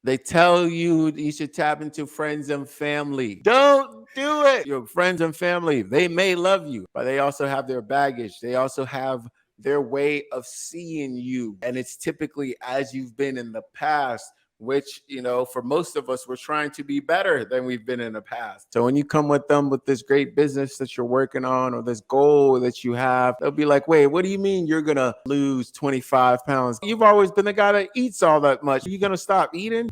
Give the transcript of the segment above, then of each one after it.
They tell you should tap into friends and family. Don't do it. Your friends and family, they may love you, but they also have their baggage. They also have their way of seeing you. And it's typically as you've been in the past, which, for most of us, we're trying to be better than we've been in the past. So when you come with them with this great business that you're working on or this goal that you have, they'll be like, wait, what do you mean you're going to lose 25 pounds? You've always been the guy that eats all that much. Are you going to stop eating?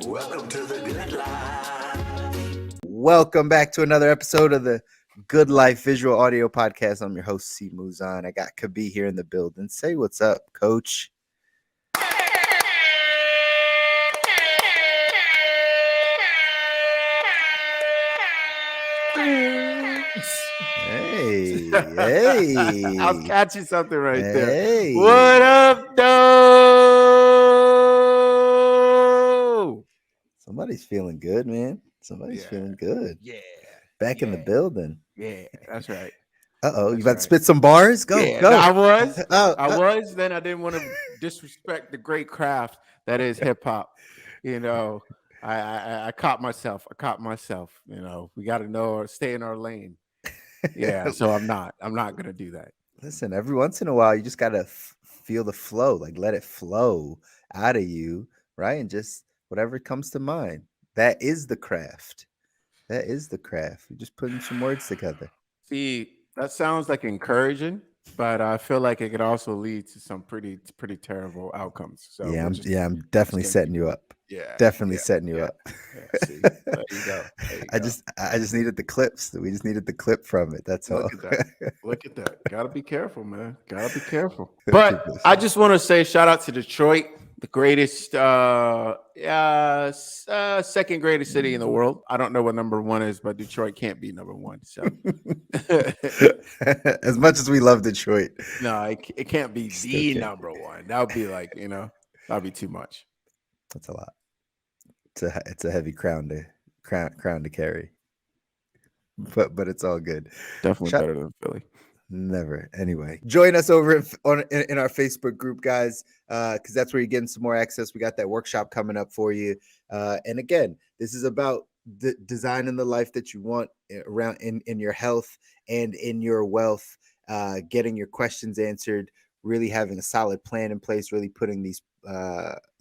Welcome to the Good Life. Welcome back to another episode of the Good Life Visual Audio Podcast. I'm your host, C. Muzan. I got Kabi here in the building. Say what's up, Coach. Hey. I'll catch you something right there. Hey. What up, though? Somebody's feeling good, man. Somebody's feeling good. Yeah. Back in the building. Yeah, that's right. Uh-oh, you That's about to right. spit some bars? Go, Yeah, go. I was. Oh, I was. Then I didn't want to disrespect the great craft that is hip hop. I caught myself. We got to stay in our lane. Yeah, so I'm not gonna do that. Listen, every once in a while, you just gotta feel the flow, like let it flow out of you, right? And just whatever comes to mind. That is the craft. That is the craft. You're just putting some words together. See, that sounds like encouraging, but I feel like it could also lead to some pretty terrible outcomes. So I'm definitely setting you up. Yeah, definitely setting you up. Yeah, see, there you go. I just needed the clips. We just needed the clip from it. That's all. Look at that. Gotta be careful, man. Gotta be careful. But I just want to say shout out to Detroit, the greatest, second greatest city in the world. I don't know what number one is, but Detroit can't be number one. So, as much as we love Detroit, no, it can't be the number one. That would be like, that'd be too much. That's a lot. It's a heavy crown to carry, but it's all good. Definitely better than Philly. Never. Anyway, join us over in our Facebook group, guys, because that's where you're getting some more access. We got that workshop coming up for you. And again, this is about designing the life that you want around in your health and in your wealth, getting your questions answered, really having a solid plan in place, really putting these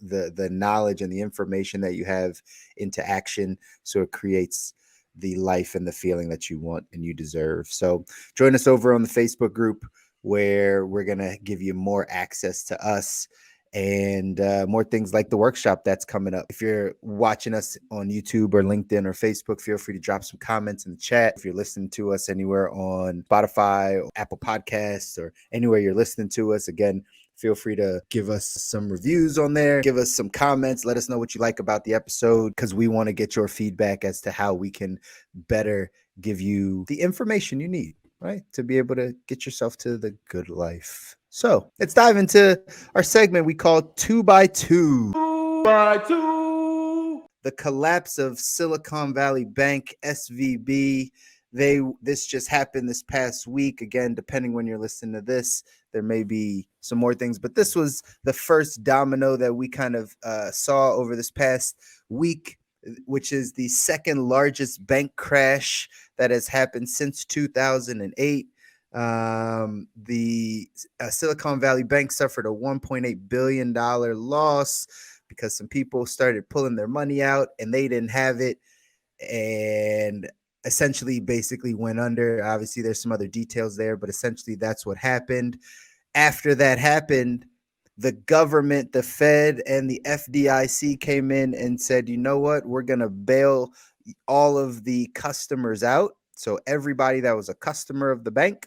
the knowledge and the information that you have into action, so it creates the life and the feeling that you want and you deserve. So join us over on the Facebook group, where we're going to give you more access to us and more things like the workshop that's coming up. If you're watching us on YouTube or LinkedIn or Facebook, feel free to drop some comments in the chat. If you're listening to us anywhere on Spotify or Apple Podcasts or anywhere you're listening to us, again, feel free to give us some reviews on there. Give us some comments. Let us know what you like about the episode, because we want to get your feedback as to how we can better give you the information you need, right, to be able to get yourself to the good life. So let's dive into our segment we call 2x2. 2x2. The collapse of Silicon Valley Bank, SVB. This just happened this past week. Again, depending when you're listening to this, there may be some more things, but this was the first domino that we kind of saw over this past week, which is the second largest bank crash that has happened since 2008. The Silicon Valley Bank suffered a $1.8 billion loss because some people started pulling their money out and they didn't have it, and essentially basically went under. Obviously, there's some other details there, but essentially that's what happened. After that happened, the government, the Fed, and the FDIC came in and said, you know what, we're going to bail all of the customers out. So everybody that was a customer of the bank.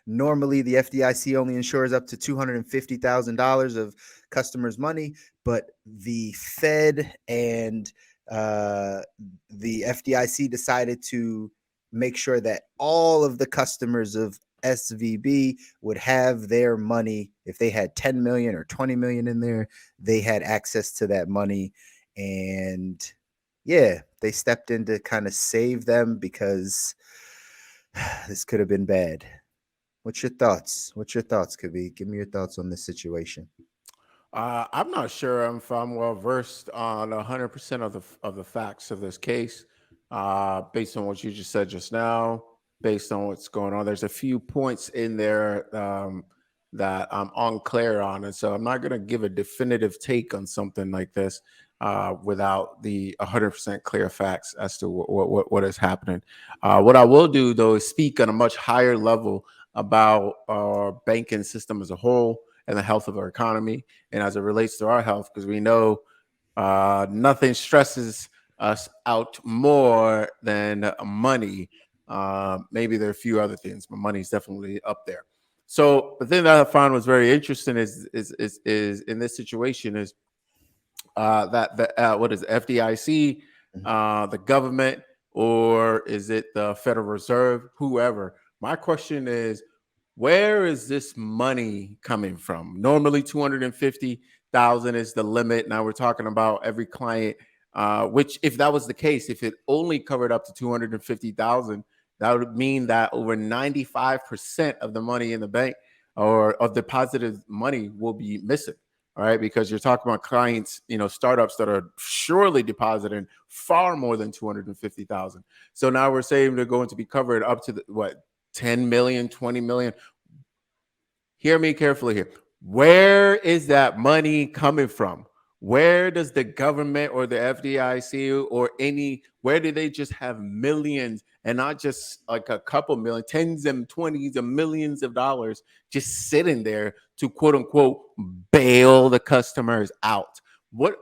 Normally, the FDIC only insures up to $250,000 of customers' money, but the Fed and the FDIC decided to make sure that all of the customers of SVB would have their money. If they had 10 million or 20 million in there, they had access to that money. And yeah, they stepped in to kind of save them, because this could have been bad. What's your thoughts? What's your thoughts, Kavi? Give me your thoughts on this situation. I'm not sure if I'm well versed on 100% of the facts of this case, based on what you just said just now, based on what's going on. There's a few points in there that I'm unclear on, and so I'm not going to give a definitive take on something like this without the 100% clear facts as to what is happening. What I will do though is speak on a much higher level about our banking system as a whole and the health of our economy and as it relates to our health, because we know nothing stresses us out more than money. Maybe there are a few other things, but money is definitely up there. So the thing that I found was very interesting is in this situation is that the what is it, FDIC, Mhm. the government, or is it the Federal Reserve, whoever? My question is, where is this money coming from? Normally, 250,000 is the limit. Now we're talking about every client. Which, if that was the case, if it only covered up to 250,000, that would mean that over 95% of the money in the bank or of deposited money will be missing. All right, because you're talking about clients, startups that are surely depositing far more than 250,000. So now we're saying they're going to be covered up to what, 10 million, 20 million. Hear me carefully here. Where is that money coming from? Where does the government or the FDIC or where do they just have millions and not just like a couple million, tens and twenties of millions of dollars just sitting there to quote unquote bail the customers out? What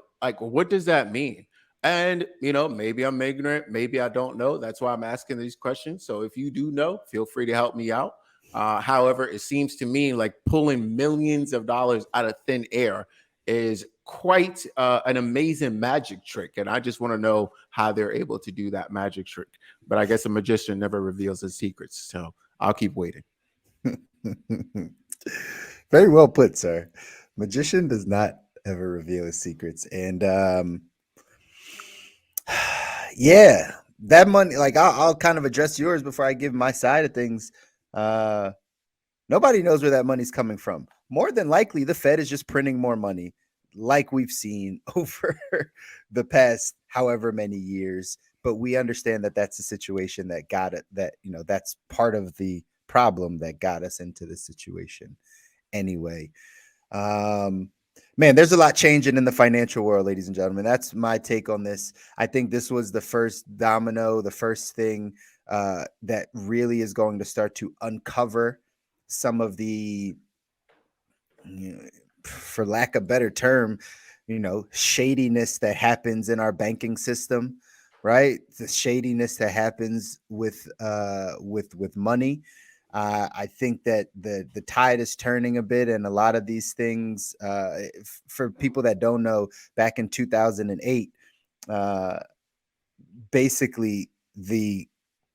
does that mean? And maybe I'm ignorant, maybe I don't know. That's why I'm asking these questions. So if you do know, feel free to help me out. However, it seems to me like pulling millions of dollars out of thin air is quite an amazing magic trick. And I just want to know how they're able to do that magic trick. But I guess a magician never reveals his secrets. So I'll keep waiting. Very well put, sir. Magician does not ever reveal his secrets. And yeah, that money, like I'll kind of address yours before I give my side of things. Uh, Nobody knows where that money's coming from. More than likely, the Fed is just printing more money, like we've seen over the past however many years. But we understand that that's the situation that got it. That's part of the problem that got us into this situation. Anyway, um, man, there's a lot changing in the financial world, ladies and gentlemen. That's my take on this. I think this was the first domino, the first thing that really is going to start to uncover some of the, for lack of a better term, shadiness that happens in our banking system, right? The shadiness that happens with money. I think that the tide is turning a bit, and a lot of these things, for people that don't know, back in 2008, uh, basically the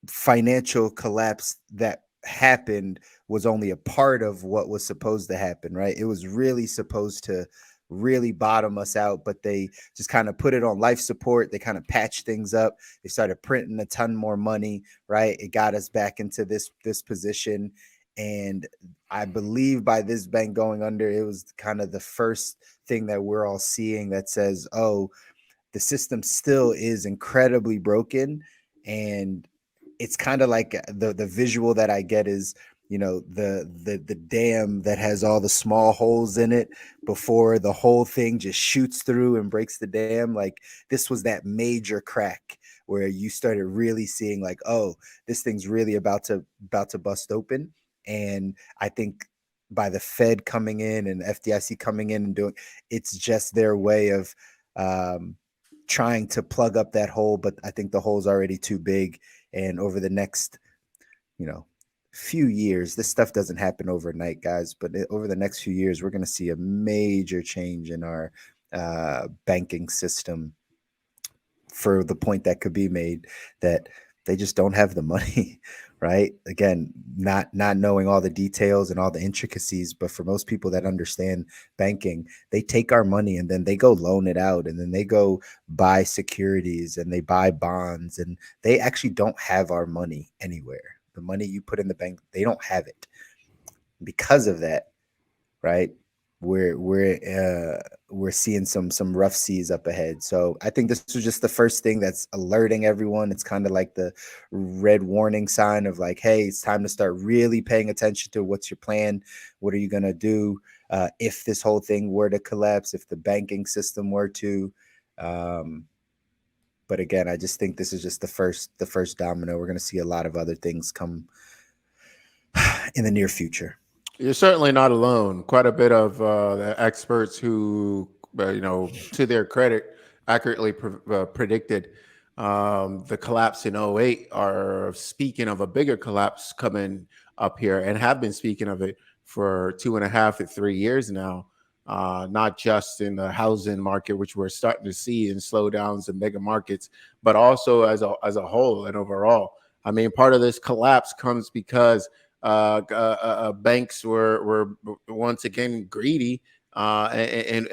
financial collapse that happened was only a part of what was supposed to happen, right? It was really supposed to really bottom us out, but they just kind of put it on life support. They kind of patched things up. They started printing a ton more money, right? It got us back into this position. And I believe by this bank going under, it was kind of the first thing that we're all seeing that says, oh, the system still is incredibly broken. And it's kind of like the visual that I get is, the dam that has all the small holes in it before the whole thing just shoots through and breaks the dam. Like, this was that major crack where you started really seeing like, oh, this thing's really about to bust open. And I think by the Fed coming in and FDIC coming in and doing, it's just their way of trying to plug up that hole. But I think the hole's already too big. And over the next, few years, this stuff doesn't happen overnight, guys, but over the next few years, we're going to see a major change in our banking system, for the point that could be made that they just don't have the money. Right? Again, not knowing all the details and all the intricacies, but for most people that understand banking, they take our money and then they go loan it out, and then they go buy securities and they buy bonds, and they actually don't have our money anywhere. The money you put in the bank, they don't have it. Because of that, right? We're seeing some rough seas up ahead. So I think this was just the first thing that's alerting everyone. It's kind of like the red warning sign of like, hey, it's time to start really paying attention to what's your plan. What are you gonna do if this whole thing were to collapse? If the banking system were to, um, but again, I just think this is just the first domino. We're gonna see a lot of other things come in the near future. You're certainly not alone. Quite a bit of the experts who, to their credit, accurately predicted the collapse in '08 are speaking of a bigger collapse coming up here and have been speaking of it for 2.5 to 3 years now. Not just in the housing market, which we're starting to see in slowdowns in mega markets, but also as a whole and overall. I mean, part of this collapse comes because banks were once again greedy, and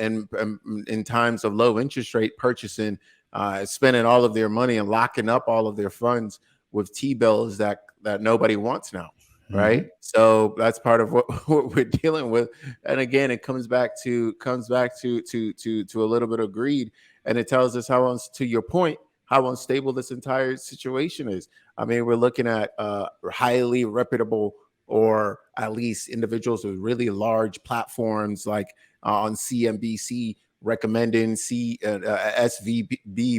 in times of low interest rate purchasing, spending all of their money and locking up all of their funds with T-bills that nobody wants now. Mm-hmm. Right. So that's part of what, what we're dealing with. And again, it comes back to a little bit of greed. And it tells us to your point, how unstable this entire situation is. I mean, we're looking at highly reputable, or at least individuals with really large platforms like on CNBC recommending SVB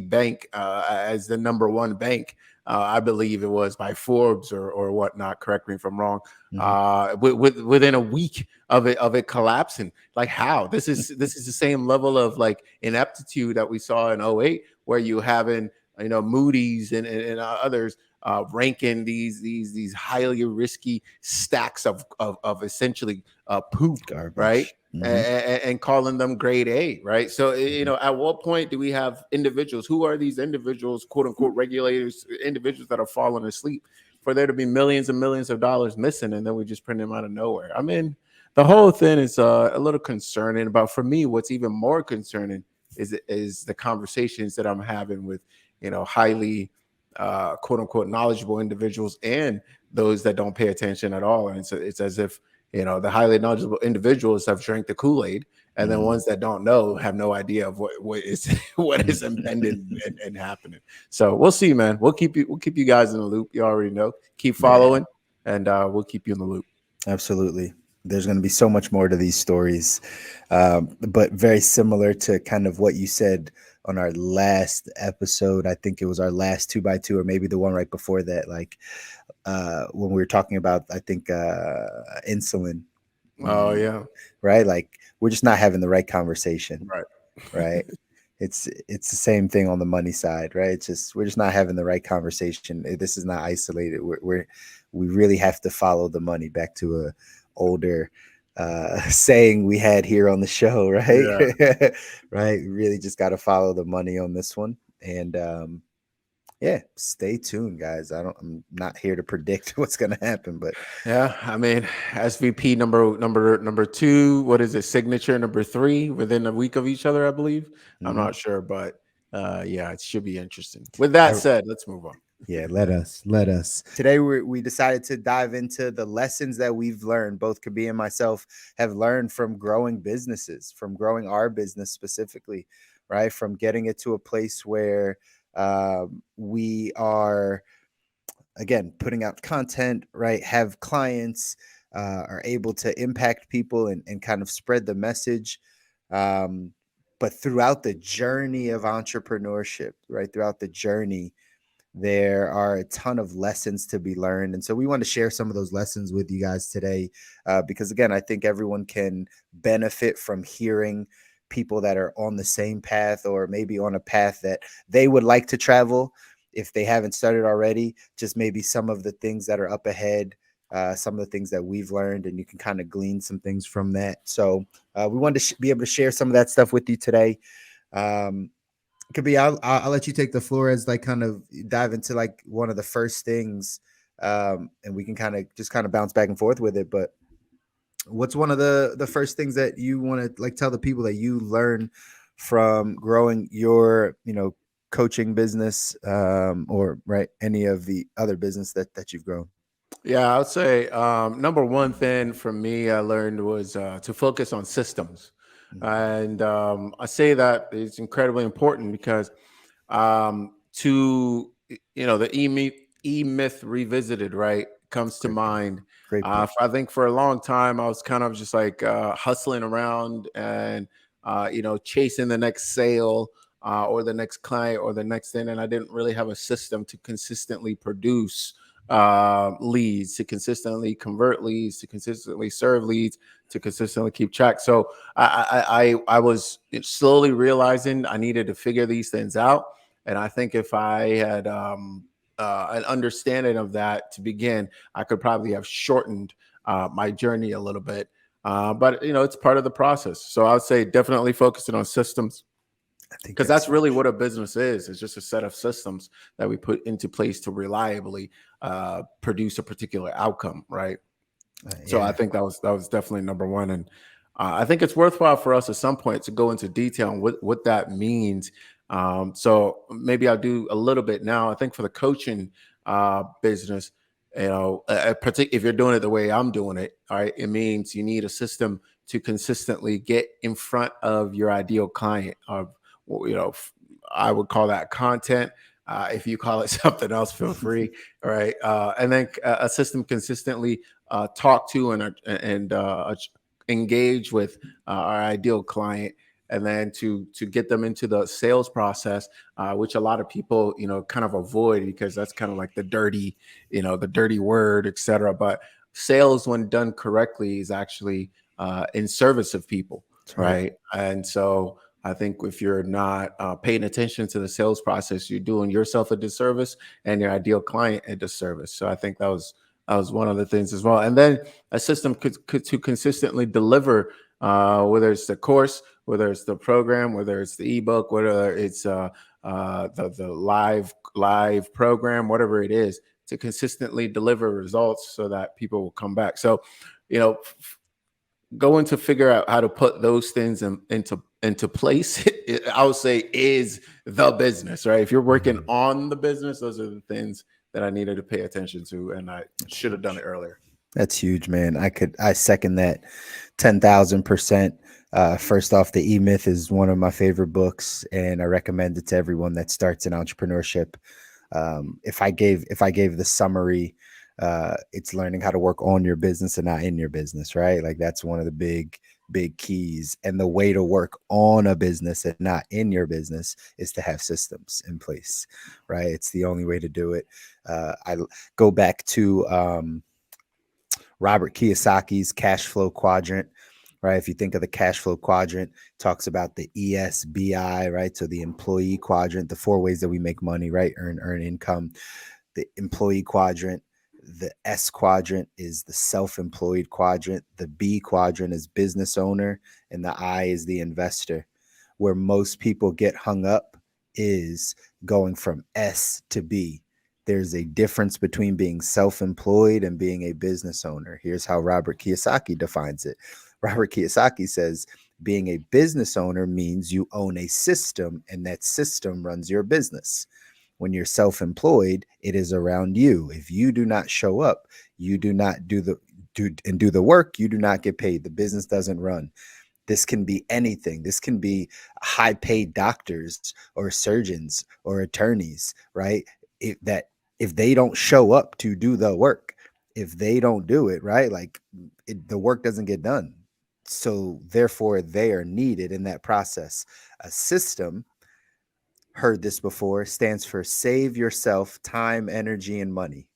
Bank as the number one bank. I believe it was by Forbes or whatnot. Correct me if I'm wrong. Mm-hmm. Within a week of it collapsing, like how this is the same level of like ineptitude that we saw in '08, where you having Moody's and others ranking these highly risky stacks of essentially poop, right? Garbage. Mm-hmm. And calling them grade A, right? So, Mm-hmm. at what point do we have individuals? Who are these individuals, quote unquote, regulators, individuals that are falling asleep for there to be millions and millions of dollars missing, and then we just print them out of nowhere? I mean, the whole thing is a little concerning. But for me, what's even more concerning is the conversations that I'm having with highly quote unquote knowledgeable individuals and those that don't pay attention at all. And it's as if the highly knowledgeable individuals have drank the Kool-Aid, and then Mm-hmm. ones that don't know have no idea of what is what is impending and happening. So we'll see, man. We'll keep you guys in the loop. You already know. Keep Yeah, following, and we'll keep you in the loop. absolutely. There's going to be so much more to these stories, but very similar to kind of what you said on our last episode. I think it was our last 2x2, or maybe the one right before that. Like when we were talking about, I think insulin, Oh mm, yeah, right? Like we're just not having the right conversation, right. right? It's the same thing on the money side, right? It's just we're just not having the right conversation. This is not isolated. We really have to follow the money. Back to a older saying we had here on the show, right? Yeah. Right. We really just got to follow the money on this one, and yeah, stay tuned, guys. I'm not here to predict what's gonna happen, but Yeah, I mean, SVP number two. What is it? Signature number three within a week of each other, I believe. I'm mhm. not sure, but yeah, it should be interesting. With that said, let's move on. Yeah, let us. Today we decided to dive into the lessons that we've learned. Both Kabi and myself have learned from growing businesses, from growing our business specifically, right? From getting it to a place where we are again putting out content, right? Have clients, are able to impact people and kind of spread the message. Um, but throughout the journey of entrepreneurship, right? Throughout the journey there are a ton of lessons to be learned. And so we want to share some of those lessons with you guys today because, again, I think everyone can benefit from hearing people that are on the same path or maybe on a path that they would like to travel if they haven't started already. Just maybe some of the things that are up ahead. Some of the things that we've learned, and you can kind of glean some things from that. So we wanted to be able to share some of that stuff with you today. Um, could be I'll let you take the floor as like kind of dive into like one of the first things, and we can kind of just kind of bounce back and forth with it. But what's one of the first things that you want to like tell the people that you learn from growing your coaching business, or right any of the other business that you've grown? Yeah, I would say number one thing for me I learned was to focus on systems. Mhm. And I say that it's incredibly important because the e myth revisited, right, comes to Great point. mind. Great point. I think for a long time I was kind of just like hustling around and chasing the next sale or the next client or the next thing, and I didn't really have a system to consistently produce leads, to consistently convert leads, to consistently serve leads, to consistently keep track. So I was slowly realizing I needed to figure these things out, and I think if I had an understanding of that to begin, I could probably have shortened my journey a little bit. But it's part of the process. So I would say definitely focusing on systems, I think because that's that's really huge. what a business is. It's just a set of systems that we put into place to reliably produce a particular outcome, right? So I Yeah, think that was definitely number one, and I think it's worthwhile for us at some point to go into detail on what that means. So maybe I'll do a little bit now. I think for the coaching business, if you're doing it the way I'm doing it, all right, it means you need a system to consistently get in front of your ideal client. Of I would call that content. If you call it something else, feel free. All right, and then a system consistently talk to and engage with our ideal client, and then to get them into the sales process, which a lot of people kind of avoid because that's kind of like the dirty word, etc. But sales, when done correctly, is actually in service of people, that's right. right? And so I think if you're not paying attention to the sales process, you're doing yourself a disservice and your ideal client a disservice. So I think that was one of the things as well. And then a system could to consistently deliver, whether it's the course, whether it's the program, whether it's the ebook, whether it's the live program, whatever it is, to consistently deliver results so that people will come back. So, you know, going to figure out how to put those things into place, I would say, is the business, right? If you're working on the business, those are the things that I needed to pay attention to, and I That's should have done it huge. earlier. That's huge, man. I second that 10,000%. First off, the E Myth is one of my favorite books, and I recommend it to everyone that starts in entrepreneurship. If I gave the summary, it's learning how to work on your business and not in your business, right? Like that's one of the big keys. And the way to work on a business and not in your business is to have systems in place, right? It's the only way to do it. I go back to Robert Kiyosaki's cash flow quadrant, right? If you think of the cash flow quadrant, talks about the ESBI, right? So the employee quadrant, the four ways that we make money, right? Earn income. The employee quadrant, the S quadrant is the self-employed quadrant, the B quadrant is business owner, and the I is the investor. Where most people get hung up is going from S to B. There's a difference between being self-employed and being a business owner. Here's how Robert Kiyosaki defines it. Robert Kiyosaki says being a business owner means you own a system and that system runs your business. When you're self-employed, it is around you. If you do not show up, you do not do the work, you do not get paid. The business doesn't run. This can be anything. This can be high paid doctors or surgeons or attorneys, right? If they don't show up to do the work, if they don't do it, right? Like the work doesn't get done. So therefore they are needed in that process. A system, heard this before, stands for save yourself time, energy, and money,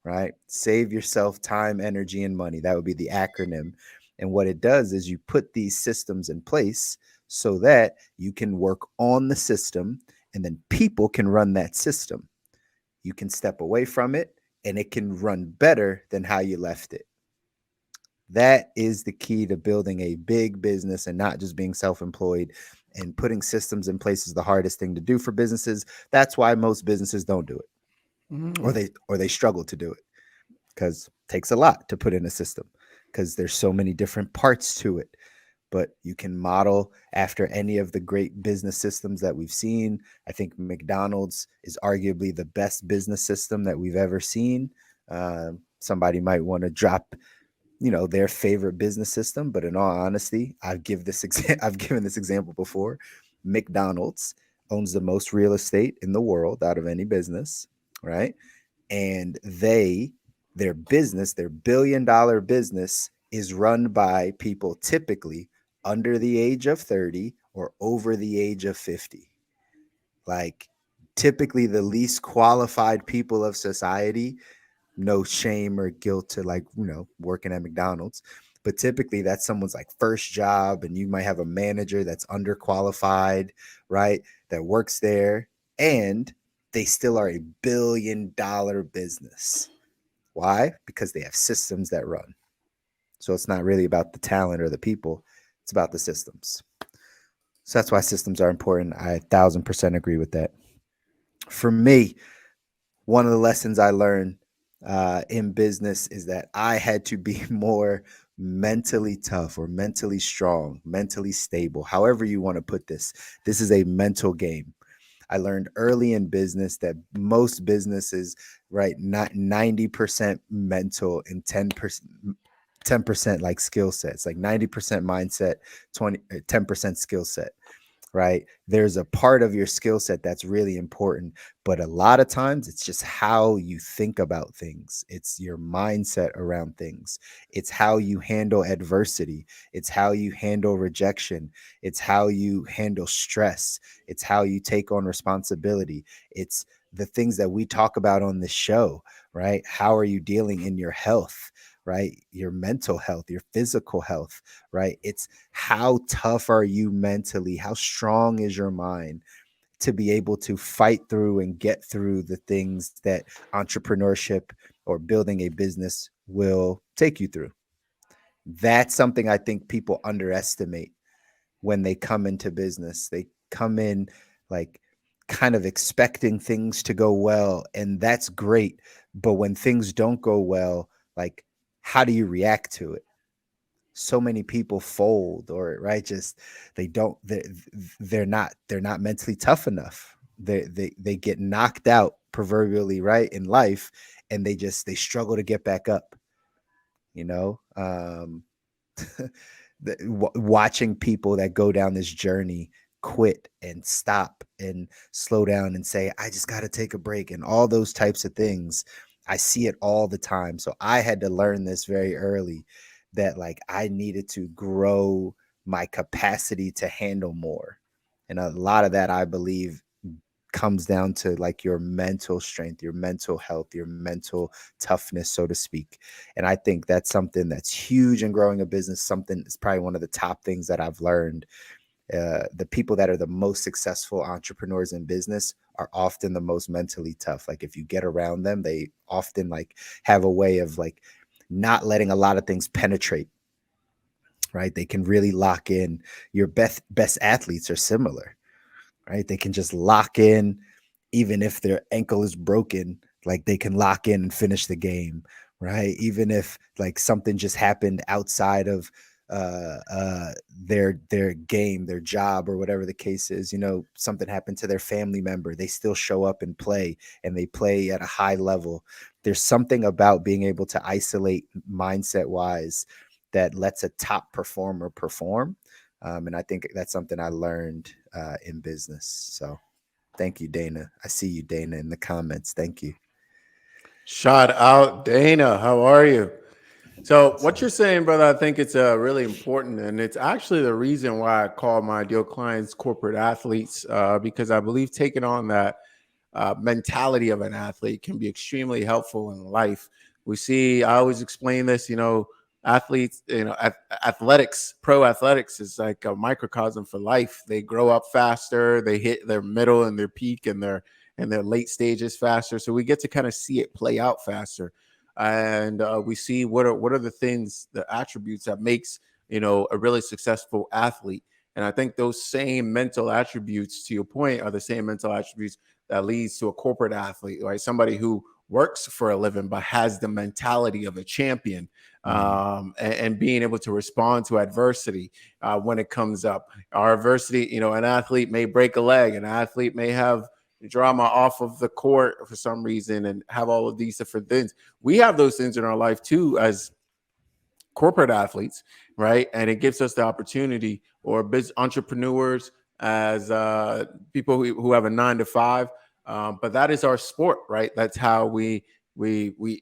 right? Save yourself time, energy, and money. That would be the acronym. And what it does is you put these systems in place so that you can work on the system and then people can run that system. You can step away from it and it can run better than how you left it. That is the key to building a big business and not just being self-employed. And putting systems in place is the hardest thing to do for businesses. That's why most businesses don't do it, or Mm. they struggle to do it, because it takes a lot to put in a system, because there's so many different parts to it. But you can model after any of the great business systems that we've seen. I think McDonald's is arguably the best business system that we've ever seen. Somebody might want to drop, their favorite business system, but in all honesty, I've given this example before. McDonald's owns the most real estate in the world out of any business, right? And their billion-dollar business is run by people typically under the age of 30 or over the age of 50. Like, typically the least qualified people of society. No shame or guilt to, like, working at McDonald's, but typically that's someone's like first job, and you might have a manager that's underqualified, right? That works there, and they still are a billion-dollar business. Why? Because they have systems that run. So it's not really about the talent or the people, it's about the systems. So that's why systems are important. I 1,000% agree with that. For me, one of the lessons I learned in business is that I had to be more mentally tough or mentally strong, mentally stable, however you want to put this. This is a mental game. I learned early in business that most businesses, right, not 90% mental and 10% like skill sets, like 90% mindset, 10% skill set, right? There's a part of your skill set that's really important, but a lot of times it's just how you think about things. It's your mindset around things. It's how you handle adversity. It's how you handle rejection. It's how you handle stress. It's how you take on responsibility. It's the things that we talk about on this show, right? How are you dealing in your health? Right? Your mental health, your physical health, right? It's how tough are you mentally? How strong is your mind to be able to fight through and get through the things that entrepreneurship or building a business will take you through? That's something I think people underestimate when they come into business. They come in like kind of expecting things to go well, and that's great. But when things don't go well, like, how do you react to it? So many people fold, or right, just they're not mentally tough enough. They get knocked out proverbially, right, in life, and they struggle to get back up, you know. Watching people that go down this journey quit and stop and slow down and say, I just got to take a break, and all those types of things. I see it all the time. So I had to learn this very early, that like I needed to grow my capacity to handle more. And a lot of that, I believe, comes down to like your mental strength, your mental health, your mental toughness, so to speak. And I think that's something that's huge in growing a business. Something is probably one of the top things that I've learned. The people that are the most successful entrepreneurs in business are often the most mentally tough. Like, if you get around them, they often like have a way of like not letting a lot of things penetrate, right? They can really lock in. Your best athletes are similar, right? They can just lock in, even if their ankle is broken, like they can lock in and finish the game, right? Even if like something just happened outside of their game, their job, or whatever the case is, something happened to their family member, they still show up and play, and they play at a high level. There's something about being able to isolate mindset wise that lets a top performer perform. And I think that's something I learned in business. So thank you, Dana. I see you, Dana, in the comments. Thank you. Shout out, Dana. How are you? So what you're saying, brother, I think it's really important, and it's actually the reason why I call my ideal clients corporate athletes, because I believe taking on that mentality of an athlete can be extremely helpful in life. I always explain this, athletes, athletics, pro athletics is like a microcosm for life. They grow up faster, they hit their middle and their peak and their late stages faster. So we get to kind of see it play out faster. And we see what are the things, the attributes that makes, a really successful athlete. And I think those same mental attributes, to your point, are the same mental attributes that leads to a corporate athlete, right? Somebody who works for a living but has the mentality of a champion, and being able to respond to adversity when it comes up. Our adversity, an athlete may break a leg, an athlete may have drama off of the court for some reason and have all of these different things. We have those things in our life too as corporate athletes, right? And it gives us the opportunity, or business entrepreneurs, as people who have a 9 to 5. But that is our sport, right? That's how we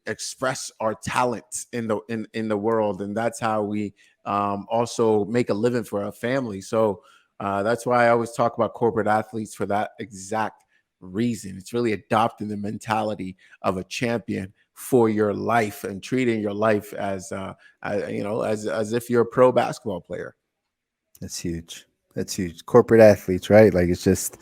express our talents in the world, and that's how we also make a living for our family. So that's why I always talk about corporate athletes for that exact reason. It's really adopting the mentality of a champion for your life and treating your life as as if you're a pro basketball player. That's huge. That's huge. Corporate athletes, right? Like it's just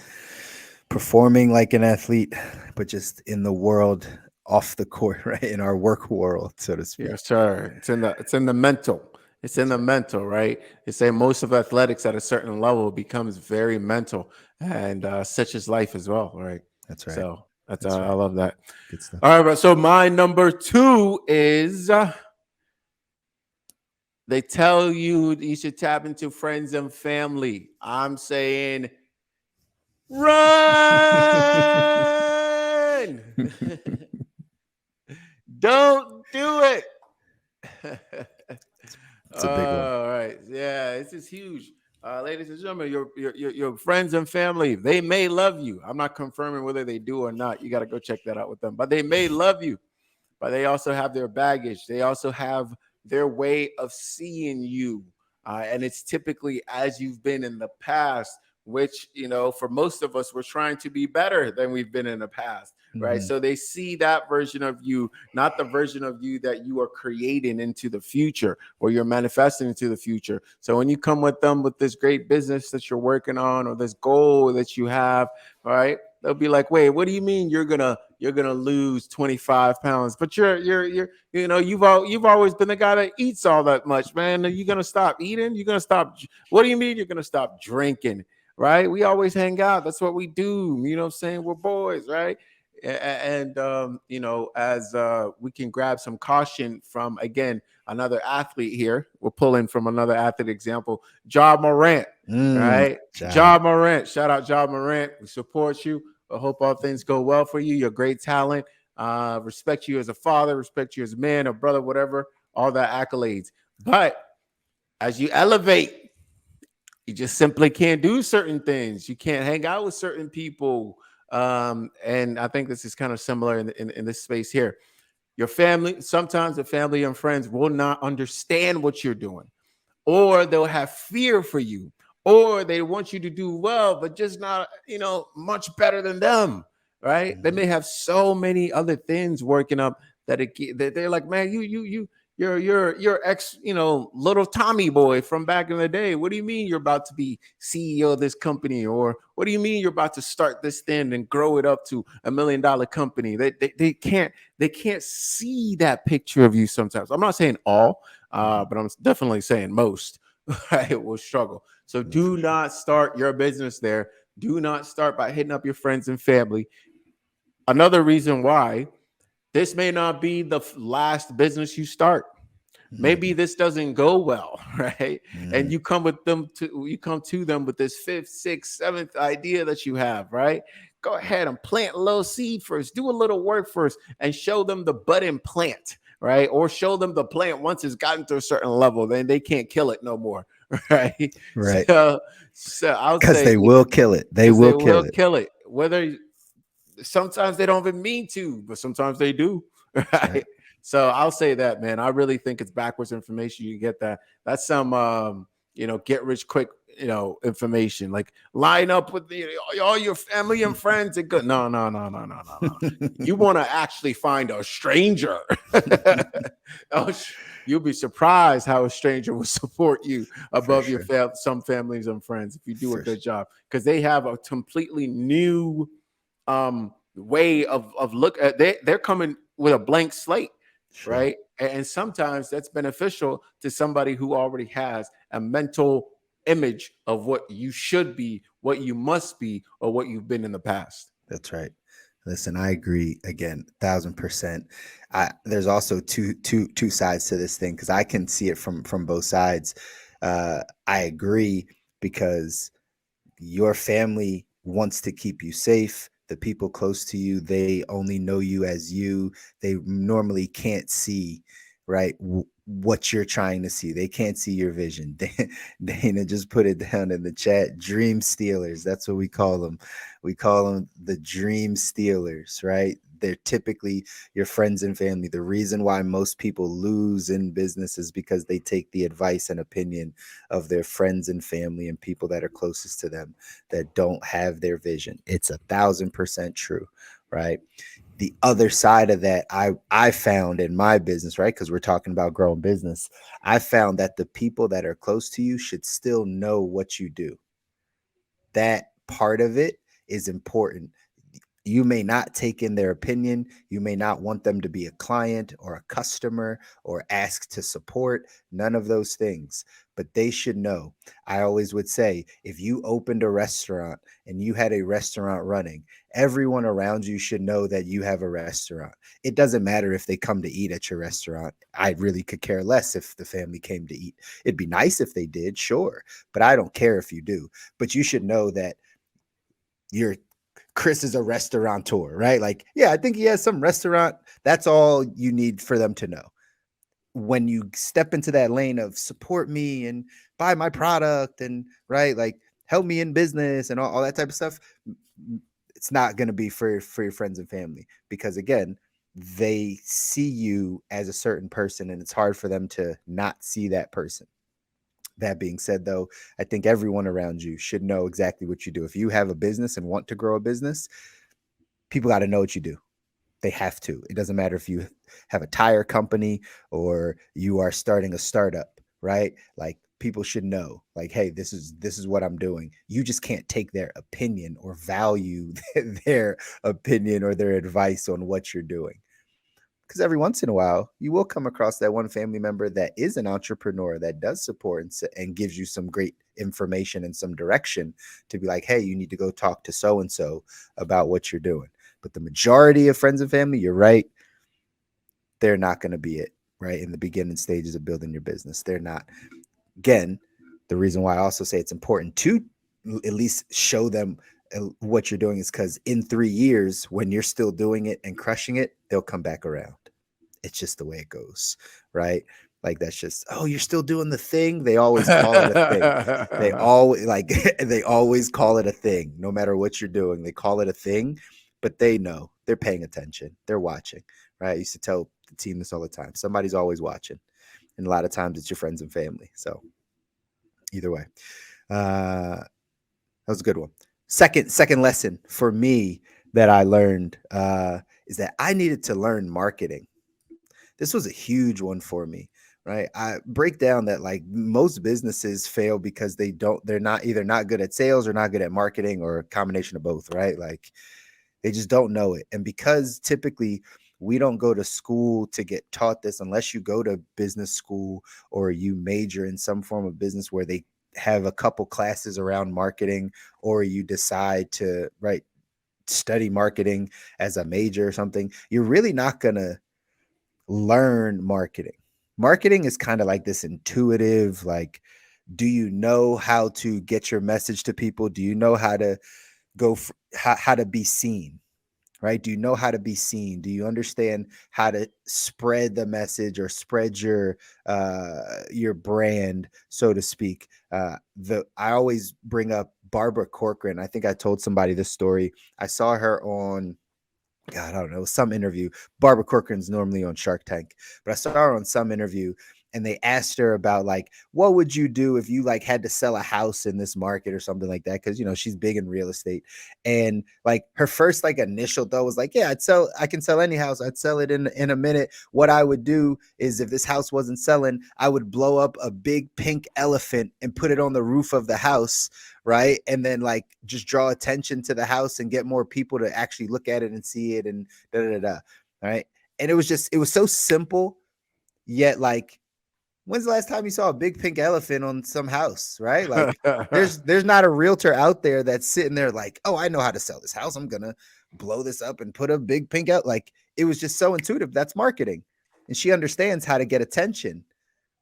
performing like an athlete, but just in the world off the court, right? In our work world, so to speak. Yes, sir. It's in the mental. It's in That's the right. mental, right? They say most of athletics at a certain level becomes very mental, and such is life as well, right? That's right. So that's That's I right. love that. Good stuff. All right, but so my number two is they tell you should tap into friends and family. I'm saying run. Don't do it. It's a big one. All right. Yeah, this is huge. Ladies and gentlemen, your friends and family, they may love you. I'm not confirming whether they do or not. You got to go check that out with them. But they may love you, but they also have their baggage. They also have their way of seeing you. And it's typically as you've been in the past, which, for most of us, we're trying to be better than we've been in the past, right? Mhm. So they see that version of you, not the version of you that you are creating into the future or you're manifesting into the future. So when you come with them with this great business that you're working on or this goal that you have, all right, they'll be like, wait, what do you mean you're gonna lose 25 pounds? But you've always been the guy that eats all that much, man. Are you gonna stop eating? You're gonna stop. What do you mean you're gonna stop drinking? Right? We always hang out. That's what we do. You know what I'm saying? We're boys, right? And as we can grab some caution from, again, another athlete here. We're pulling from another athlete example, Ja Morant. Right? Ja. Ja Morant. Shout out Ja Morant. We support you. I hope all things go well for you. You're a great talent. Respect you as a father, respect you as a man, a brother, whatever, all that accolades. But as you elevate, you just simply can't do certain things. You can't hang out with certain people. And I think this is kind of similar in this space here. Your family, sometimes the family and friends will not understand what you're doing, or they'll have fear for you, or they want you to do well, but just not, much better than them, right? They Mhm. may have so many other things working up that they're like, man, you're ex, little Tommy boy from back in the day. What do you mean you're about to be CEO of this company? Or what do you mean you're about to start this thing and grow it up to $1 million company? They can't see that picture of you sometimes. I'm not saying all, but I'm definitely saying most, right, will struggle. So Yeah, for do sure. not start your business there. Do not start by hitting up your friends and family. Another reason why this may not be the last business you start. Maybe Mhm. this doesn't go well, right? And Mhm. you come to them with this fifth, sixth, seventh idea that you have, right? Go ahead and plant a little seed first, do a little work first, and show them the budding plant, right? Or show them the plant once it's gotten to a certain level, then they can't kill it no more, right? Right. So I'll Because say, they will kill it. They because they will kill will it. kill it. Whether sometimes they don't even mean to, but sometimes they do. That's right. Right. So I'll say that, man. I really think it's backwards information. You get that. That's some get rich quick, information. Like line up with all your family and friends and good. No, no, no, no, no, no, no. You want to actually find a stranger. Oh, you'll be surprised how a stranger will support you For above your sure. some families and friends if you do a For good sure. job, because they have a completely new way of look at. They're coming with a blank slate, Sure. right? And sometimes that's beneficial to somebody who already has a mental image of what you should be, what you must be, or what you've been in the past. That's right. Listen, I agree again, 1,000%. There's also two sides to this thing because I can see it from both sides. I agree because your family wants to keep you safe. The people close to you, they only know you as you. They normally can't see, right, what you're trying to see. They can't see your vision. Dana just put it down in the chat. Dream stealers. That's what we call them. We call them the dream stealers, right? They're typically your friends and family. The reason why most people lose in business is because they take the advice and opinion of their friends and family and people that are closest to them that don't have their vision. It's 1,000% true, right? The other side of that, I found in my business, right? Because we're talking about growing business. I found that the people that are close to you should still know what you do. That part of it is important. You may not take in their opinion. You may not want them to be a client or a customer or ask to support, none of those things, but they should know. I always would say, if you opened a restaurant and you had a restaurant running, everyone around you should know that you have a restaurant. It doesn't matter if they come to eat at your restaurant. I really could care less if the family came to eat. It'd be nice if they did, sure, but I don't care if you do. But you should know that Chris is a restaurateur, right? Like, yeah, I think he has some restaurant. That's all you need for them to know. When you step into that lane of support me and buy my product and right, like help me in business and all that type of stuff, it's not going to be for your friends and family, because again, they see you as a certain person and it's hard for them to not see that person. That being said, though, I think everyone around you should know exactly what you do. If you have a business and want to grow a business, people got to know what you do. They have to. It doesn't matter if you have a tire company or you are starting a startup, right? Like, people should know, like, hey, this is what I'm doing. You just can't take their opinion or value their opinion or their advice on what you're doing. Because every once in a while, you will come across that one family member that is an entrepreneur that does support and gives you some great information and some direction to be like, hey, you need to go talk to so and so about what you're doing. But the majority of friends and family, you're right, they're not going to be it, right? In the beginning stages of building your business, they're not. Again, the reason why I also say it's important to at least show them what you're doing is because in 3 years, when you're still doing it and crushing it, they'll come back around. It's just the way it goes, right? Like, that's just, oh, you're still doing the thing. They always call it a thing. They always they always call it a thing. No matter what you're doing, they call it a thing, but they know, they're paying attention. They're watching, right? I used to tell the team this all the time. Somebody's always watching. And a lot of times it's your friends and family. So either way, that was a good one. Second lesson for me that I learned is that I needed to learn marketing. This was a huge one for me, right? I break down that like most businesses fail because they're not either not good at sales or not good at marketing or a combination of both, right? Like, they just don't know it. And because typically we don't go to school to get taught this, unless you go to business school or you major in some form of business where they have a couple classes around marketing, or you decide to study marketing as a major or something, you're really not going to learn marketing. Marketing is kind of like this intuitive, like, do you know how to get your message to people? Do you know how to how to be seen? Right? Do you know how to be seen? Do you understand how to spread the message or spread your brand, so to speak? I always bring up Barbara Corcoran. I think I told somebody this story. I saw her on, God, I don't know, some interview. Barbara Corcoran's normally on Shark Tank, but I saw her on some interview and they asked her about like, what would you do if you like had to sell a house in this market or something like that? Cause she's big in real estate. And like her first like initial thought was like, yeah, I can sell any house. I'd sell it in a minute. What I would do is if this house wasn't selling, I would blow up a big pink elephant and put it on the roof of the house. Right. And then like just draw attention to the house and get more people to actually look at it and see it and da da da. Right. And it was so simple, yet like, when's the last time you saw a big pink elephant on some house, right? Like, there's not a realtor out there that's sitting there like, oh, I know how to sell this house. I'm gonna blow this up and put a big pink out. Like, it was just so intuitive. That's marketing, and she understands how to get attention,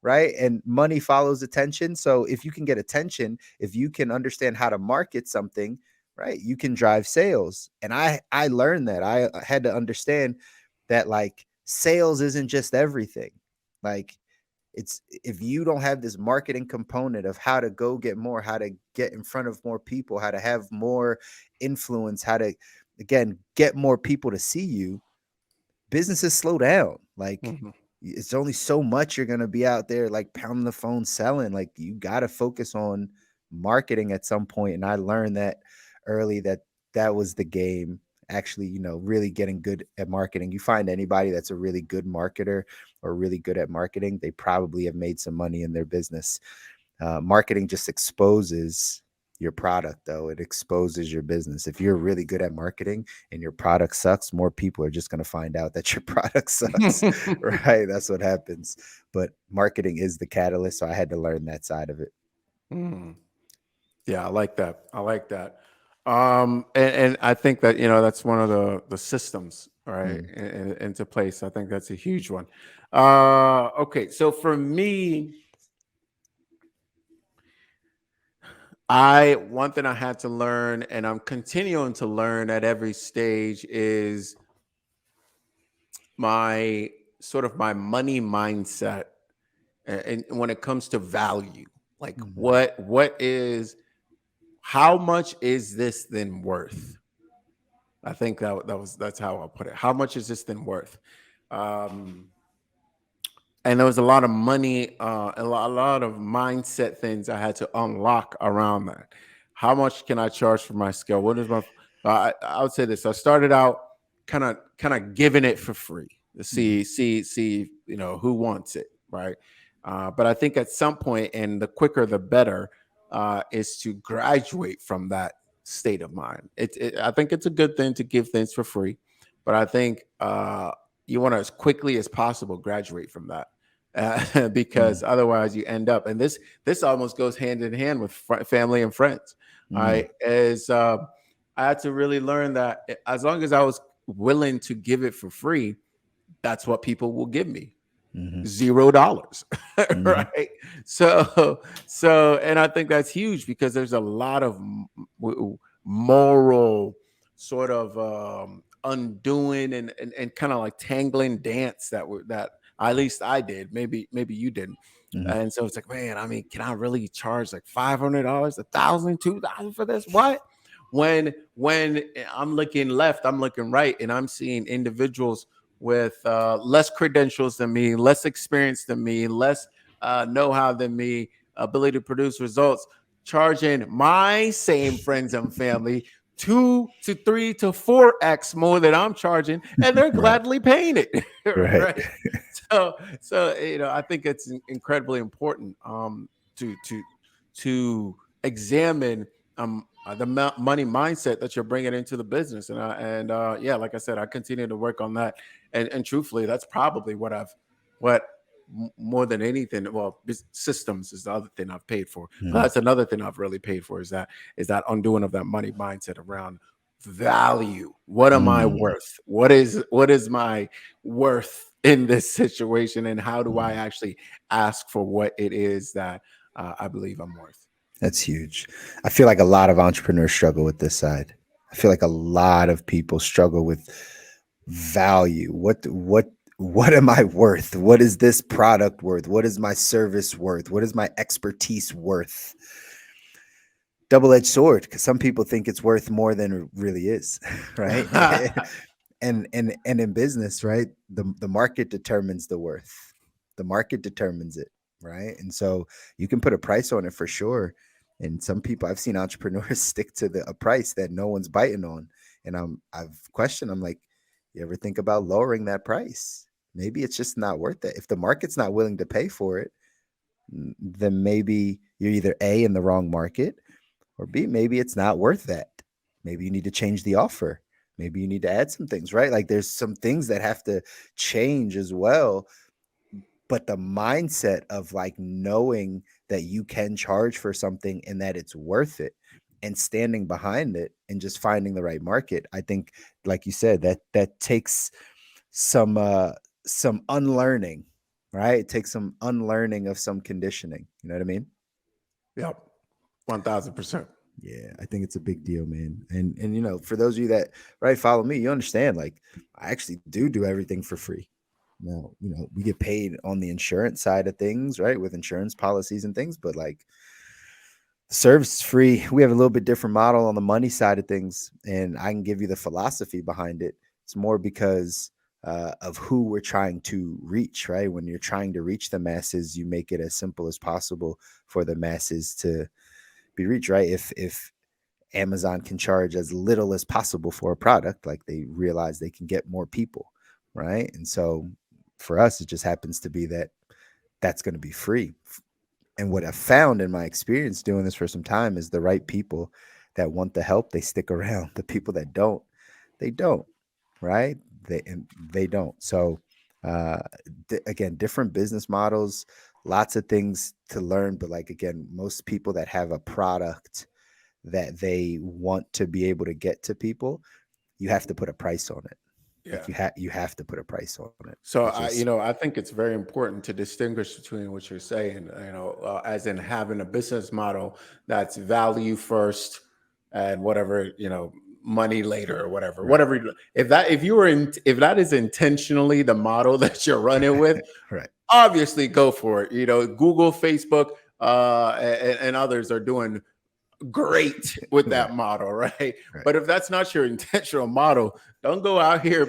right? And money follows attention. So if you can get attention, if you can understand how to market something, right? You can drive sales. And I learned that. I had to understand that like sales isn't just everything. Like it's if you don't have this marketing component of how to go get more, how to get in front of more people, how to have more influence, how to again get more people to see you, businesses slow down. Like Mhm. it's only so much you're gonna be out there like pounding the phone selling. Like you gotta focus on marketing at some point. And I learned that early that that was the game. Actually, really getting good at marketing. You find anybody that's a really good marketer or really good at marketing, they probably have made some money in their business. Marketing just exposes your product, though. It exposes your business. If you're really good at marketing and your product sucks, more people are just going to find out that your product sucks, right? That's what happens. But marketing is the catalyst. So I had to learn that side of it. Mm. Yeah, I like that. I like that. And I think that that's one of the systems, right, Mm, into place. I think that's a huge one. Okay, so for me, I one thing I had to learn, and I'm continuing to learn at every stage, is my sort of my money mindset, and when it comes to value, like mhm, what is how much is this then worth? I think that's how I'll put it. How much is this then worth? Um, and there was a lot of money, a lot of mindset things I had to unlock around that. How much can I charge for my skill? What is my? I would say this. I started out kind of giving it for free to mhm, see who wants it, right? But I think at some point, and the quicker the better, is to graduate from that state of mind. I think it's a good thing to give things for free, but I think you want to as quickly as possible graduate from that, mm, because otherwise you end up, and this almost goes hand in hand with family and friends. mm, I as I had to really learn that as long as I was willing to give it for free, that's what people will give me. mhm, $0. mhm, Right. So and I think that's huge because there's a lot of moral sort of undoing and kind of like tangling dance that at least I did. Maybe you didn't. mhm, And so it's like, man, I mean, can I really charge like $500, 1,000, 2,000 for this? What? When I'm looking left, I'm looking right, and I'm seeing individuals with less credentials than me, less experience than me, less know-how than me, ability to produce results, charging my same friends and family 2 to 3 to 4x more than I'm charging, and they're right, gladly paying it. right. Right. So I think it's incredibly important to examine the money mindset that you're bringing into the business, and yeah, like I said, I continue to work on that, and truthfully, that's probably what more than anything, well, systems is the other thing I've paid for, but Mhm, that's another thing I've really paid for, is that undoing of that money mindset around value. What am I mm, worth? What is my worth in this situation, and how do I mm. actually ask for what it is that I believe I'm worth? That's huge. I feel like a lot of entrepreneurs struggle with this side. I feel like a lot of people struggle with value. What am I worth? What is this product worth? What is my service worth? What is my expertise worth? Double-edged sword, because some people think it's worth more than it really is, right? And in business, right, the market determines the worth. The market determines it, right? And so you can put a price on it for sure. And some people, I've seen entrepreneurs stick to a price that no one's biting on. And I've questioned, I'm like, you ever think about lowering that price? Maybe it's just not worth it. If the market's not willing to pay for it, then maybe you're either A, in the wrong market, or B, maybe it's not worth that. Maybe you need to change the offer. Maybe you need to add some things, right? Like there's some things that have to change as well. But the mindset of like knowing that you can charge for something and that it's worth it and standing behind it and just finding the right market, I think, like you said, that takes some some unlearning, right? It takes some unlearning of some conditioning. You know what I mean? Yep, 1,000%. Yeah, I think it's a big deal, man. And you know, for those of you that follow me, you understand. Like, I actually do everything for free. Now, you know, we get paid on the insurance side of things, right, with insurance policies and things, but like the service is free. We have a little bit different model on the money side of things, and I can give you the philosophy behind it. It's more because of who we're trying to reach, right? When you're trying to reach the masses, you make it as simple as possible for the masses to be reached, right? If Amazon can charge as little as possible for a product, like they realize they can get more people, right? And so for us, it just happens to be that that's going to be free. And what I've found in my experience doing this for some time is the right people that want the help, they stick around. The people that don't, they don't, right? They don't. So again, different business models, lots of things to learn, but like again, most people that have a product that they want to be able to get to people, you have to put a price on it. Yeah. Like you have to put a price on it, So which is I think it's very important to distinguish between what you're saying, as in having a business model that's value first and whatever, money later or whatever, right, whatever. If that is intentionally the model that you're running with, right, obviously go for it. Google, Facebook, and others are doing great with right, that model, right? right. But if that's not your intentional model, don't go out here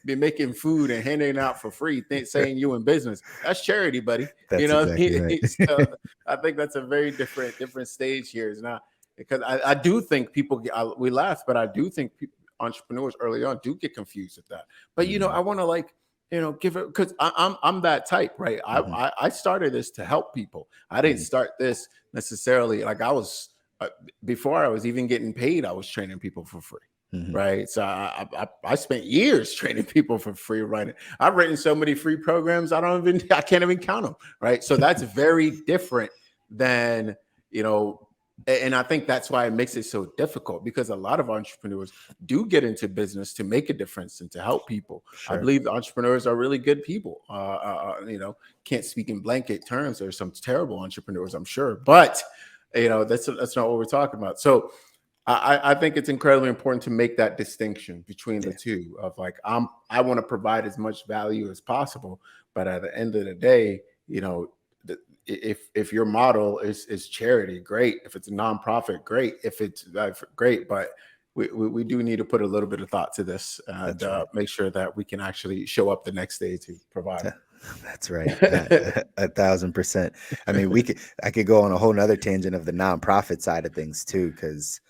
be making food and handing it out for free, saying you in business. That's charity, buddy. You That's know what I exactly mean? right. So I think that's a very different stage here. Is not because I do think people we laugh, but I do think entrepreneurs early on do get confused with that. But Mhm, I want to give it because I'm that type, right? mhm, I started this to help people. I didn't mhm, start this necessarily like I was before I was even getting paid. I was training people for free, mhm. right? So I spent years training people for free. Right, I've written so many free programs I can't even count them. Right, so that's very different than you know. And I think that's why it makes it so difficult because a lot of entrepreneurs do get into business to make a difference and to help people. I Sure. believe entrepreneurs are really good people. Can't speak in blanket terms. There's some terrible entrepreneurs, I'm sure, but that's not what we're talking about. So I think it's incredibly important to make that distinction between the Yeah. two of like I want to provide as much value as possible, but at the end of the day, if your model is charity, great. If it's a nonprofit, great. If it's great, but we do need to put a little bit of thought to this and That's right. make sure that we can actually show up the next day to provide. That's right. 1,000%. I mean, I could go on a whole nother tangent of the nonprofit side of things too, because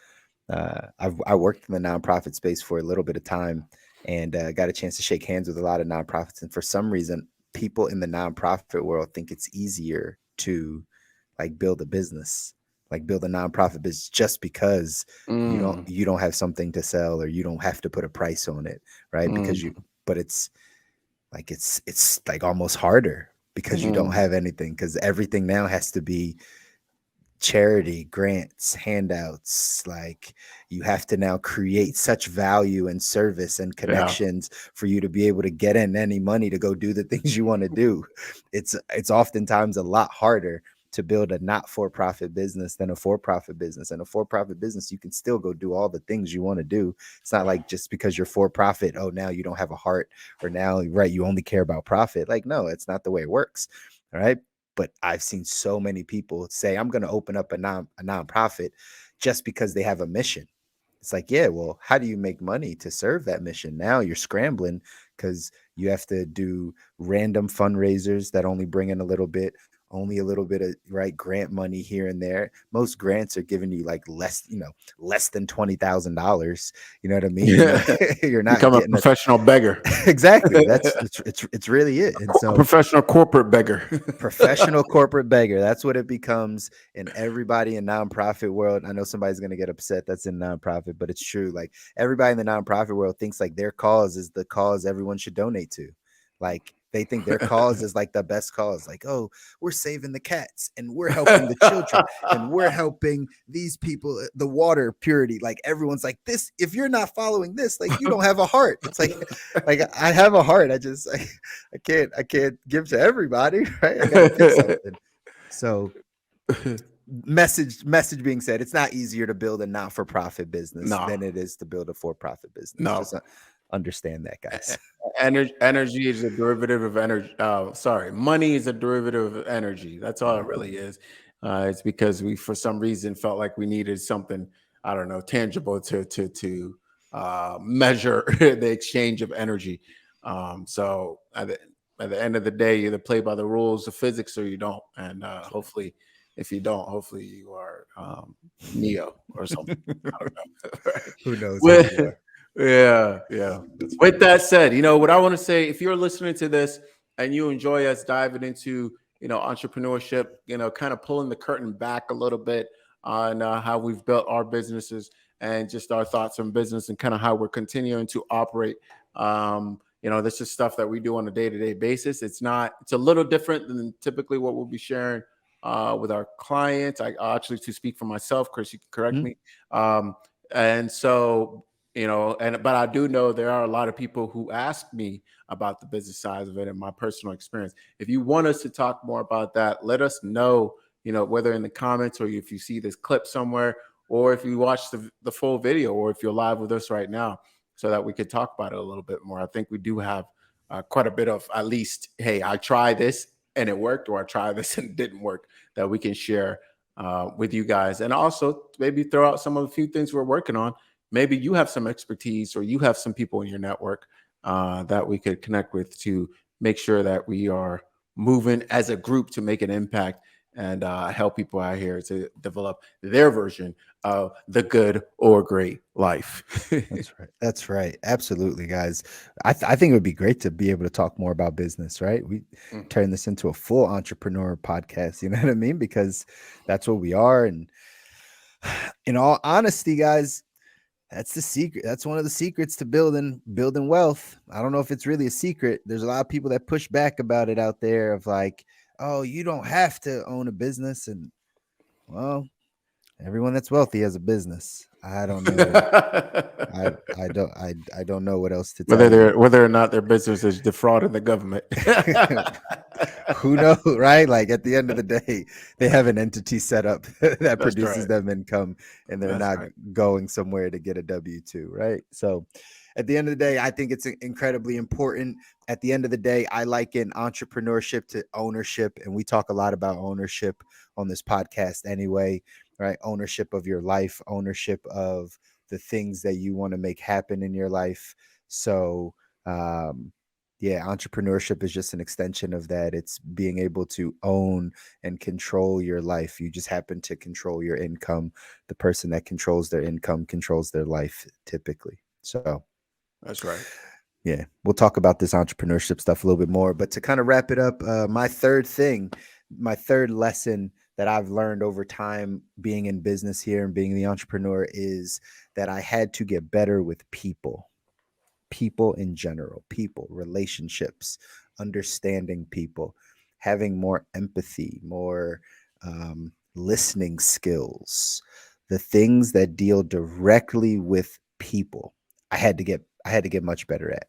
I worked in the nonprofit space for a little bit of time and got a chance to shake hands with a lot of nonprofits. And for some reason, people in the nonprofit world think it's easier to like build a business, like build a nonprofit business just because Mm, you don't have something to sell or you don't have to put a price on it, right? mm, But it's like almost harder because you don't mm. have anything because everything now has to be charity, grants, handouts. Like you have to now create such value and service and Yeah. connections for you to be able to get in any money to go do the things you want to do. It's oftentimes a lot harder to build a not for profit business than a for profit business. And a for profit business, you can still go do all the things you want to do. It's not like just because you're for profit, oh, now you don't have a heart, or now, right, you only care about profit. Like, no, it's not the way it works. All right. But I've seen so many people say, I'm going to open up a nonprofit just because they have a mission. It's like, yeah, well, how do you make money to serve that mission? Now you're scrambling because you have to do random fundraisers that only bring in only a little bit of right grant money here and there. Most grants are giving you like less than $20,000. You know what I mean? You're not Become a getting a professional beggar. exactly. It's really it. And A so professional corporate beggar. professional corporate beggar. That's what it becomes. And everybody in nonprofit world, I know somebody's going to get upset that's in nonprofit, but it's true. Like everybody in the nonprofit world thinks like their cause is the cause everyone should donate to. Like they think their cause is like the best cause. Like, oh, we're saving the cats and we're helping the children and we're helping these people, the water purity. Like everyone's like this. If you're not following this, like you don't have a heart. It's like I have a heart. I can't give to everybody, right? I gotta pick something. So message being said, it's not easier to build a not-for-profit business No, than it is to build a for-profit business. no. Just understand that, guys. Energy is a derivative of energy. Sorry, money is a derivative of energy. That's all it really is. It's because we, for some reason, felt like we needed something, I don't know, tangible to measure the exchange of energy. So at the end of the day, you either play by the rules of physics or you don't. And hopefully, if you don't, hopefully you are Neo or something. I don't know. Right? Who knows what With, you are? yeah, yeah. That's With funny. that said, what I want to say, if you're listening to this and you enjoy us diving into, entrepreneurship, kind of pulling the curtain back a little bit on how we've built our businesses and just our thoughts on business and kind of how we're continuing to operate. This is stuff that we do on a day-to-day basis. It's a little different than typically what we'll be sharing with our clients. I actually, to speak for myself, Chris, you can correct Mhm. me. And so, but I do know there are a lot of people who ask me about the business side of it and my personal experience. If you want us to talk more about that, let us know, whether in the comments or if you see this clip somewhere, or if you watch the full video, or if you're live with us right now, so that we could talk about it a little bit more. I think we do have quite a bit of, at least, hey, I tried this and it worked, or I tried this and it didn't work, that we can share with you guys. And also maybe throw out some of the few things we're working on. Maybe you have some expertise or you have some people in your network that we could connect with to make sure that we are moving as a group to make an impact and help people out here to develop their version of the good or great life. That's right. That's right. Absolutely, guys. I think it would be great to be able to talk more about business, right? We Mm. turn this into a full entrepreneur podcast. You know what I mean? Because that's what we are. And in all honesty, guys, that's the secret. That's one of the secrets to building wealth. I don't know if it's really a secret. There's a lot of people that push back about it out there of like, oh, you don't have to own a business. And well, everyone that's wealthy has a business. I don't know. I don't know what else to tell you. Whether or not their business is defrauding the government. Who knows, right? Like at the end of the day, they have an entity set up that That's produces right. them income and they're That's not right. going somewhere to get a W-2, right? So at the end of the day, I think it's incredibly important. At the end of the day, I liken entrepreneurship to ownership. And we talk a lot about ownership on this podcast anyway, right? Ownership of your life, ownership of the things that you want to make happen in your life. So, yeah, entrepreneurship is just an extension of that. It's being able to own and control your life. You just happen to control your income. The person that controls their income controls their life typically. So, That's right. yeah, we'll talk about this entrepreneurship stuff a little bit more. But to kind of wrap it up, my third lesson that I've learned over time being in business here and being the entrepreneur is that I had to get better with people in general, people, relationships, understanding people, having more empathy, more listening skills, the things that deal directly with people. I had to get much better at.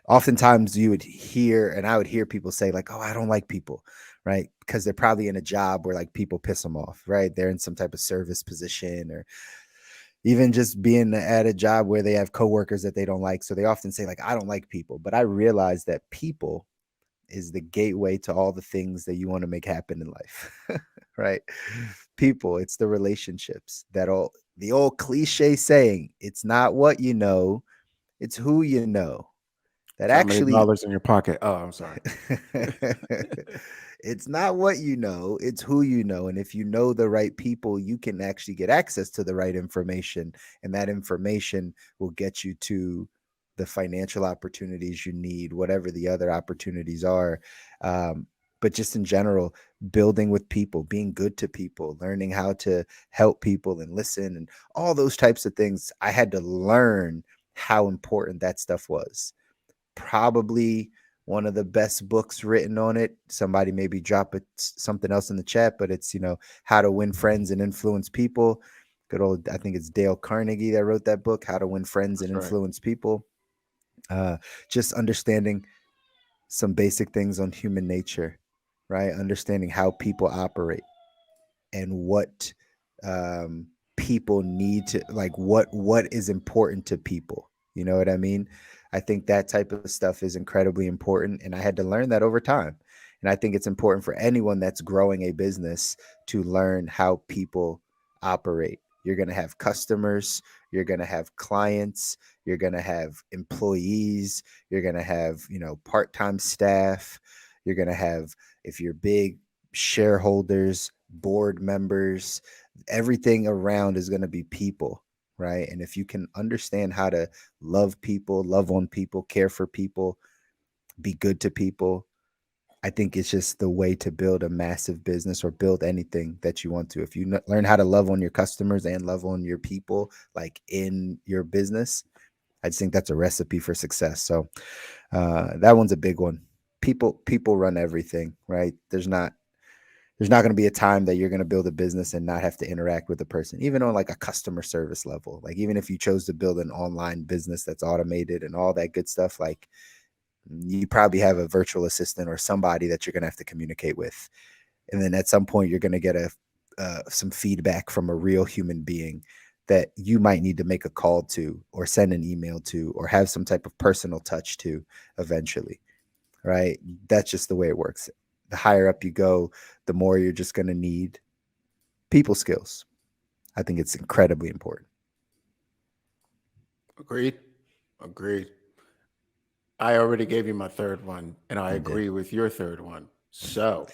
Oftentimes you would hear, and I would hear people say like, "Oh, I don't like people," right? Because they're probably in a job where like people piss them off, right? They're in some type of service position or even just being at a job where they have coworkers that they don't like. So they often say like, I don't like people, but I realize that people is the gateway to all the things that you want to make happen in life. Right? People, it's the relationships that all the old cliche saying, it's not what you know, it's who you know. That It's how many actually dollars in your pocket? Oh, I'm sorry. it's not what you know, it's who you know. And if you know the right people, you can actually get access to the right information. And that information will get you to the financial opportunities you need, whatever the other opportunities are. But just in general, building with people, being good to people, learning how to help people and listen and all those types of things. I had to learn how important that stuff was. Probably one of the best books written on it. Somebody maybe drop it something else in the chat, but it's How to Win Friends and Influence People. Good old, I think it's Dale Carnegie that wrote that book, How to Win Friends and That's right. Influence People. Just understanding some basic things on human nature, right? Understanding how people operate and what people need to, like, what is important to people. You know what I mean? I think that type of stuff is incredibly important, and I had to learn that over time. And I think it's important for anyone that's growing a business to learn how people operate. You're going to have customers, you're going to have clients, you're going to have employees, you're going to have, part-time staff, you're going to have, if you're big, shareholders, board members, everything around is going to be people, right? And if you can understand how to love people, love on people, care for people, be good to people, I think it's just the way to build a massive business or build anything that you want to. If you learn how to love on your customers and love on your people, like in your business, I just think that's a recipe for success. So that one's a big one. People run everything, right? There's not going to be a time that you're going to build a business and not have to interact with a person, even on like a customer service level. Like, even if you chose to build an online business that's automated and all that good stuff, like, you probably have a virtual assistant or somebody that you're going to have to communicate with. And then at some point, you're going to get some feedback from a real human being that you might need to make a call to, or send an email to, or have some type of personal touch to eventually, right? That's just the way it works. The higher up you go, the more you're just going to need people skills. I think it's incredibly important. Agreed. Agreed. I already gave you my third one, and I You did. agree with your third one. So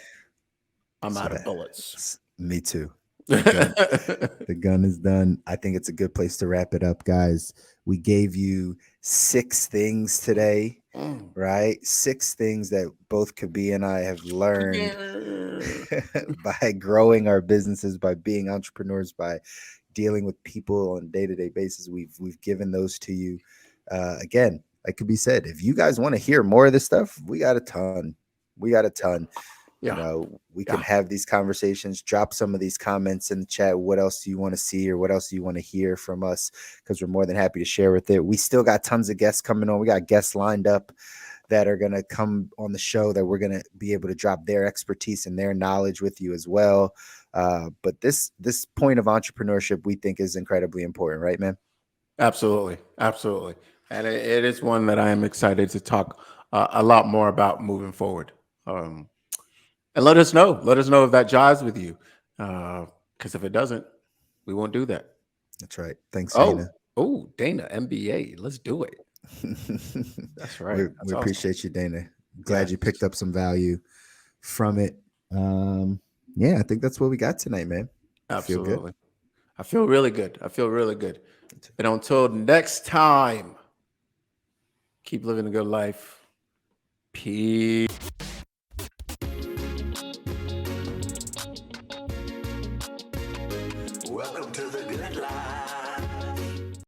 I'm So out of bullets. me too. The gun is done. I think it's a good place to wrap it up, guys. We gave you 6 things today, right? 6 things that both Kabi and I have learned by growing our businesses, by being entrepreneurs, by dealing with people on a day-to-day basis. We've given those to you. Again, like Kabi said, if you guys want to hear more of this stuff, we got a ton. Yeah. We can have these conversations. Drop some of these comments in the chat. What else do you want to see, or what else do you want to hear from us? Because we're more than happy to share with it. We still got tons of guests coming on. We got guests lined up that are going to come on the show, that we're going to be able to drop their expertise and their knowledge with you as well. But this point of entrepreneurship, we think, is incredibly important, right, man? Absolutely. Absolutely. And it is one that I am excited to talk a lot more about moving forward. And let us know. Let us know if that jives with you. Because if it doesn't, we won't do that. That's right. Thanks, Oh, Dana. Dana, MBA. Let's do it. That's right. We That's awesome. appreciate you, Dana. Glad Yes. you picked up some value from it. Yeah, I think that's what we got tonight, man. Absolutely. Feel good? I feel really good. I feel really good. And until next time, keep living a good life. Peace. Welcome to the good life.